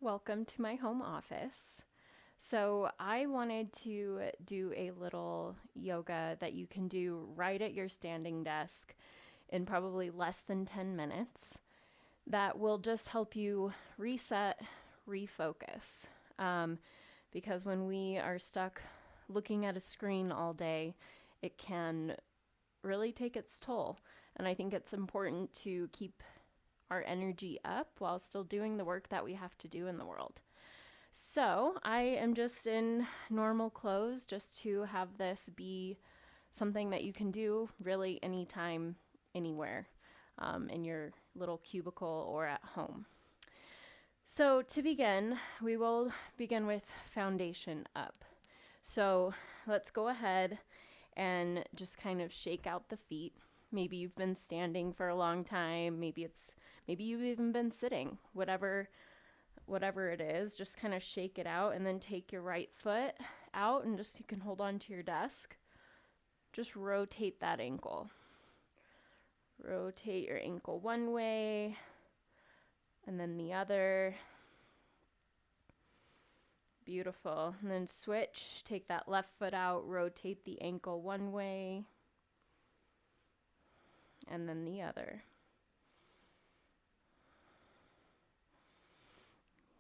Welcome to my home office. So, I wanted to do a little yoga that you can do right at your standing desk in probably less than 10 minutes that will just help you reset, refocus. Because when we are stuck looking at a screen all day, it can really take its toll. And I think it's important to keep our energy up while still doing the work that we have to do in the world. So I am just in normal clothes just to have this be something that you can do really anytime, anywhere, in your little cubicle or at home. So to begin, we will begin with foundation up. So let's go ahead and just kind of shake out the feet. Maybe you've been standing for a long time. Maybe you've even been sitting. Whatever it is, just kind of shake it out and then take your right foot out and just you can hold on to your desk. Just rotate that ankle. Rotate your ankle one way and then the other. Beautiful. And then switch. Take that left foot out, rotate the ankle one way and then the other.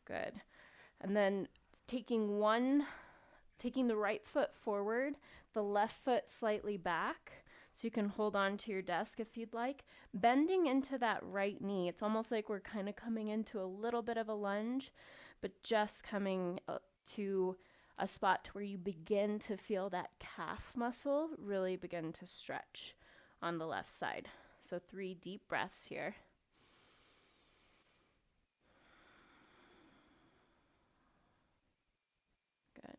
Good. And then taking the right foot forward, the left foot slightly back, so you can hold on to your desk if you'd like. Bending into that right knee. It's almost like we're kind of coming into a little bit of a lunge, but just coming to a spot where you begin to feel that calf muscle really begin to stretch on the left side. So 3 deep breaths here. Good.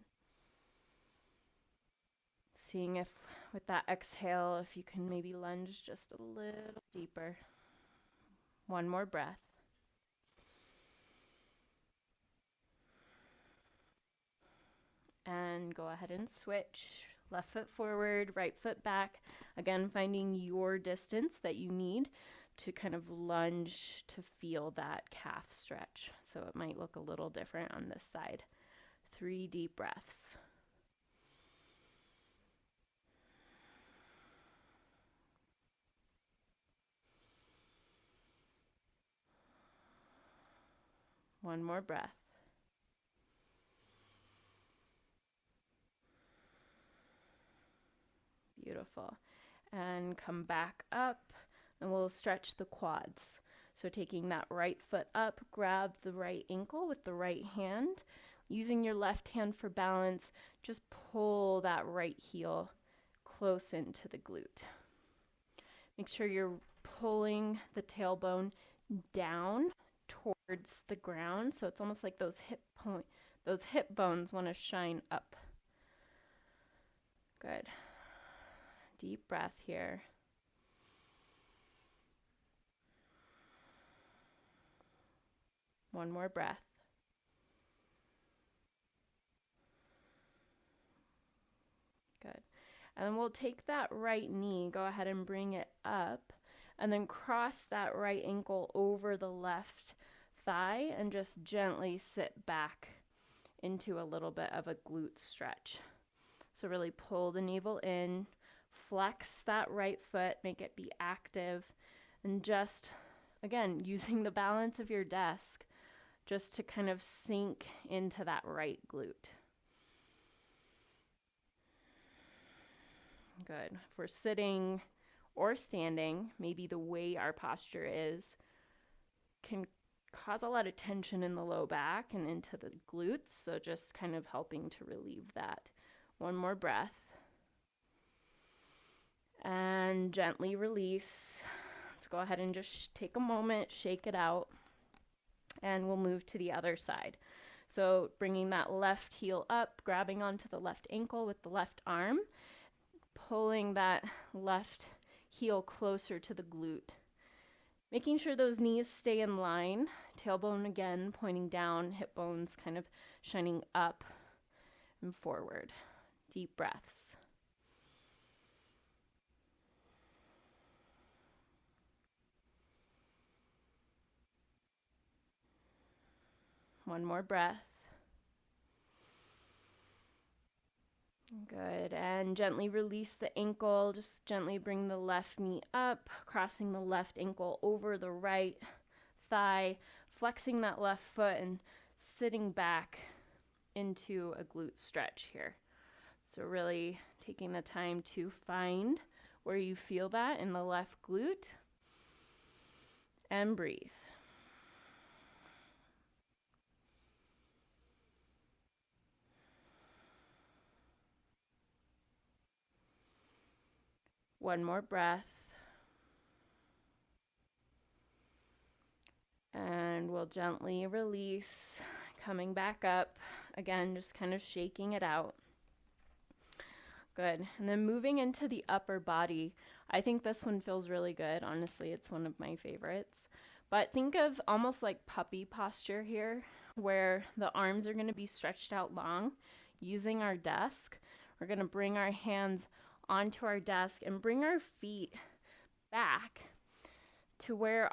Seeing if with that exhale, if you can maybe lunge just a little deeper. One more breath. And go ahead and switch. Left foot forward, right foot back. Again, finding your distance that you need to kind of lunge to feel that calf stretch. So it might look a little different on this side. 3 deep breaths. One more breath. Beautiful. And come back up and we'll stretch the quads. So taking that right foot up, grab the right ankle with the right hand. Using your left hand for balance, just pull that right heel close into the glute. Make sure you're pulling the tailbone down towards the ground, so it's almost like those hip bones want to shine up. Good. Deep breath here. One more breath. Good. And then we'll take that right knee, go ahead and bring it up, and then cross that right ankle over the left thigh and just gently sit back into a little bit of a glute stretch. So really pull the navel in, flex that right foot, make it be active, and just, again, using the balance of your desk just to kind of sink into that right glute. Good. If we're sitting or standing, maybe the way our posture is can cause a lot of tension in the low back and into the glutes, so just kind of helping to relieve that. One more breath. And gently release. Let's go ahead and just take a moment, shake it out, and we'll move to the other side. So bringing that left heel up, grabbing onto the left ankle with the left arm, pulling that left heel closer to the glute. Making sure those knees stay in line, tailbone again pointing down, hip bones kind of shining up and forward. Deep breaths. One more breath. Good. And gently release the ankle. Just gently bring the left knee up, crossing the left ankle over the right thigh, flexing that left foot and sitting back into a glute stretch here. So really taking the time to find where you feel that in the left glute and breathe. One more breath. And we'll gently release, coming back up. Again, just kind of shaking it out. Good. And then moving into the upper body. I think this one feels really good. Honestly, it's one of my favorites. But think of almost like puppy posture here, where the arms are going to be stretched out long using our desk. We're going to bring our hands onto our desk and bring our feet back to where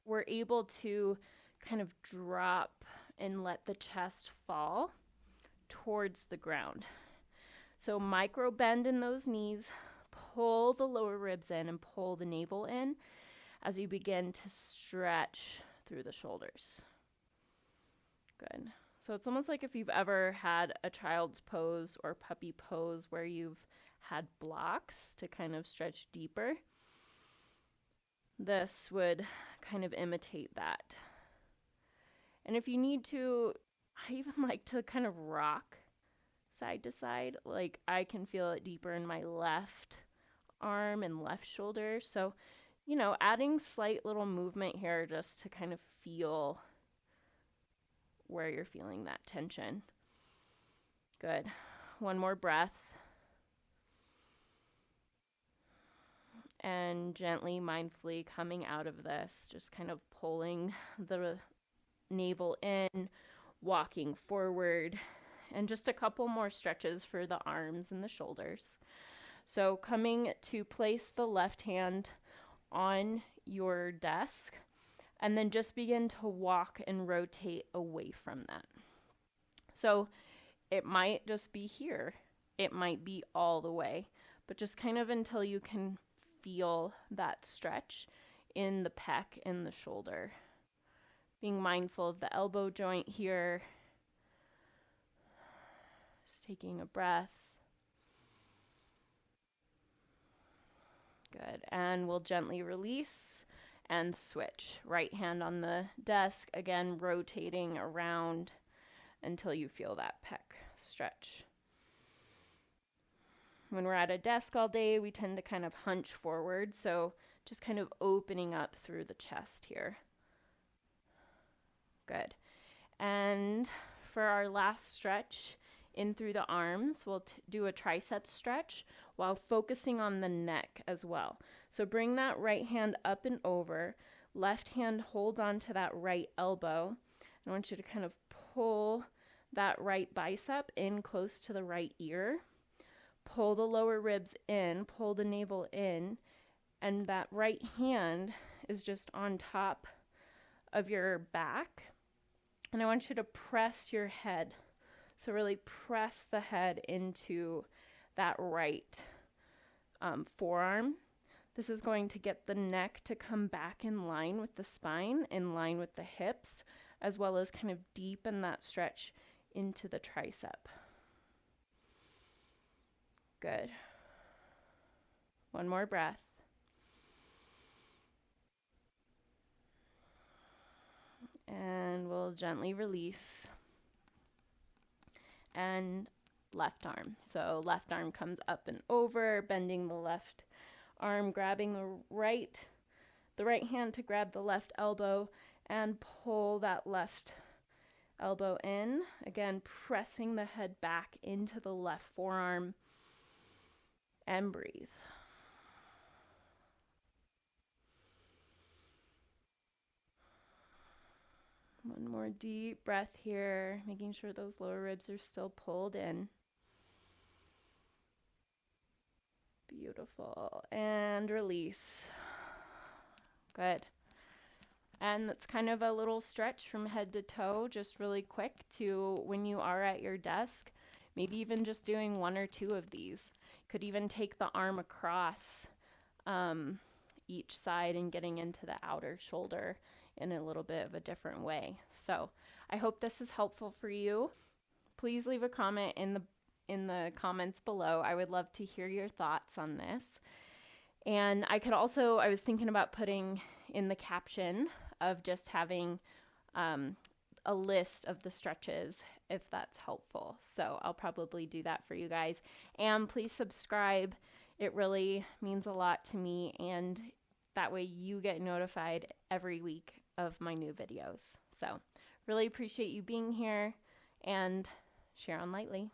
we're able to kind of drop and let the chest fall towards the ground. So micro bend in those knees, pull the lower ribs in and pull the navel in as you begin to stretch through the shoulders. Good. So it's almost like if you've ever had a child's pose or puppy pose where you've had blocks to kind of stretch deeper. This would kind of imitate that. And if you need to, I even like to kind of rock side to side. Like I can feel it deeper in my left arm and left shoulder. So, adding slight little movement here just to kind of feel where you're feeling that tension. Good. One more breath. And gently, mindfully coming out of this, just kind of pulling the navel in, walking forward, and just a couple more stretches for the arms and the shoulders. So coming to place the left hand on your desk, and then just begin to walk and rotate away from that. So it might just be here. It might be all the way, but just kind of until you can feel that stretch in the pec and the shoulder. Being mindful of the elbow joint here. Just taking a breath. Good. And we'll gently release and switch. Right hand on the desk, again rotating around until you feel that pec stretch. When we're at a desk all day, we tend to kind of hunch forward, so just kind of opening up through the chest here. Good. And for our last stretch in through the arms, we'll do a tricep stretch while focusing on the neck as well. So bring that right hand up and over. Left hand holds onto that right elbow. I want you to kind of pull that right bicep in close to the right ear. Pull the lower ribs in, pull the navel in, and that right hand is just on top of your back. And I want you to press your head. So really press the head into that right forearm. This is going to get the neck to come back in line with the spine, in line with the hips, as well as kind of deepen that stretch into the tricep. Good. One more breath. And we'll gently release. And left arm. So left arm comes up and over, bending the left arm, grabbing the right hand to grab the left elbow and pull that left elbow in. Again, pressing the head back into the left forearm. And breathe. One more deep breath here, making sure those lower ribs are still pulled in. Beautiful. And release. Good. And that's kind of a little stretch from head to toe, just really quick to when you are at your desk, maybe even just doing 1 or 2 of these. Could even take the arm across each side and getting into the outer shoulder in a little bit of a different way. So I hope this is helpful for you. Please leave a comment in the comments below. I would love to hear your thoughts on this. And I was thinking about putting in the caption of just having a list of the stretches, if that's helpful. So I'll probably do that for you guys. And please subscribe. It really means a lot to me, and that way you get notified every week of my new videos. So really appreciate you being here, and share on lightly.